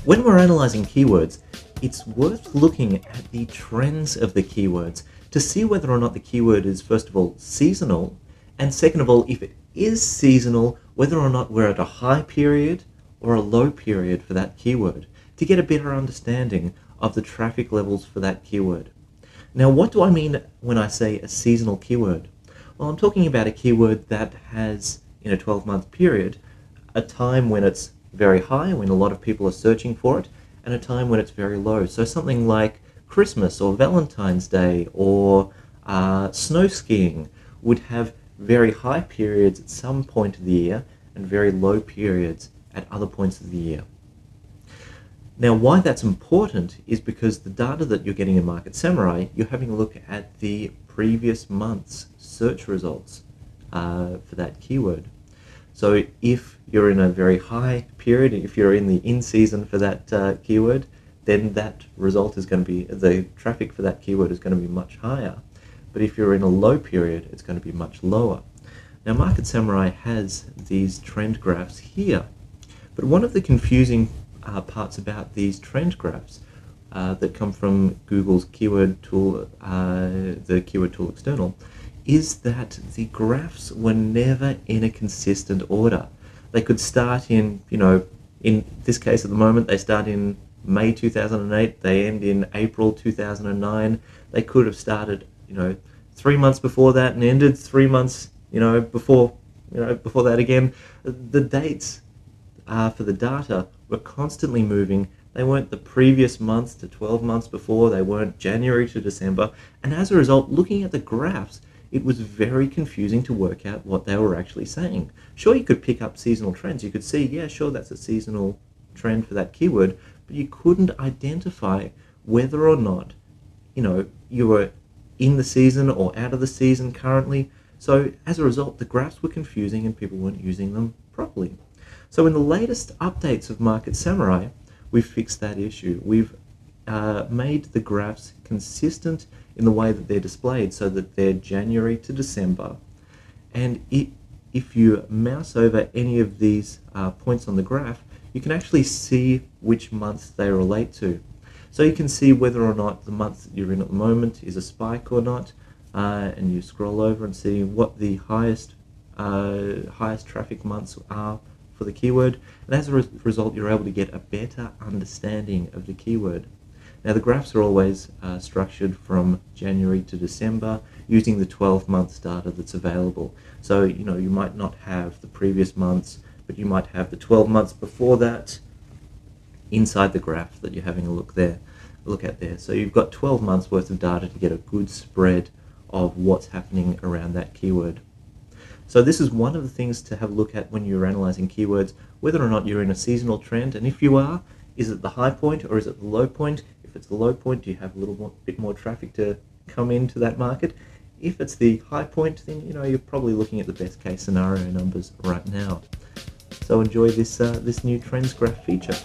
When we're analyzing keywords, it's worth looking at the trends of the keywords to see whether or not the keyword is, first of all, seasonal, and second of all, if it is seasonal, whether or not we're at a high period or a low period for that keyword, to get a better understanding of the traffic levels for that keyword. Now, what do I mean when I say a seasonal keyword? Well, I'm talking about a keyword that has, in a 12-month period, a time when it's very high, when a lot of people are searching for it, and a time when it's very low. So something like Christmas or Valentine's Day or snow skiing would have very high periods at some point of the year and very low periods at other points of the year. Now, why that's important is because the data that you're getting in Market Samurai, you're having a look at the previous month's search results for that keyword. So if you're in a very high period, if you're in the in-season for that keyword, then that result is going to be, the traffic for that keyword is going to be much higher. But if you're in a low period, it's going to be much lower. Now, Market Samurai has these trend graphs here. But one of the confusing parts about these trend graphs that come from Google's keyword tool, the keyword tool external, is that the graphs were never in a consistent order. They could start in, in this case at the moment, they start in May 2008, they end in April 2009. They could have started, 3 months before that and ended 3 months, before that again. The dates for the data were constantly moving. They weren't the previous months to 12 months before, they weren't January to December, and as a result, looking at the graphs, it was very confusing to work out what they were actually saying. Sure, you could pick up seasonal trends. You could see, yeah, sure, that's a seasonal trend for that keyword, but you couldn't identify whether or not, you were in the season or out of the season currently. So as a result, the graphs were confusing and people weren't using them properly. So in the latest updates of Market Samurai, we've fixed that issue. We've made the graphs consistent in the way that they're displayed so that they're January to December. And if you mouse over any of these points on the graph, you can actually see which months they relate to. So you can see whether or not the month that you're in at the moment is a spike or not, and you scroll over and see what the highest traffic months are for the keyword, and as a result you're able to get a better understanding of the keyword. Now, the graphs are always structured from January to December using the 12 months data that's available. So, you might not have the previous months, but you might have the 12 months before that inside the graph that you're having a look at there. So you've got 12 months worth of data to get a good spread of what's happening around that keyword. So this is one of the things to have a look at when you're analyzing keywords, whether or not you're in a seasonal trend, and if you are, is it the high point or is it the low point? If it's the low point, do you have a bit more traffic to come into that market? If it's the high point, then you're probably looking at the best case scenario numbers right now. So enjoy this new trends graph feature.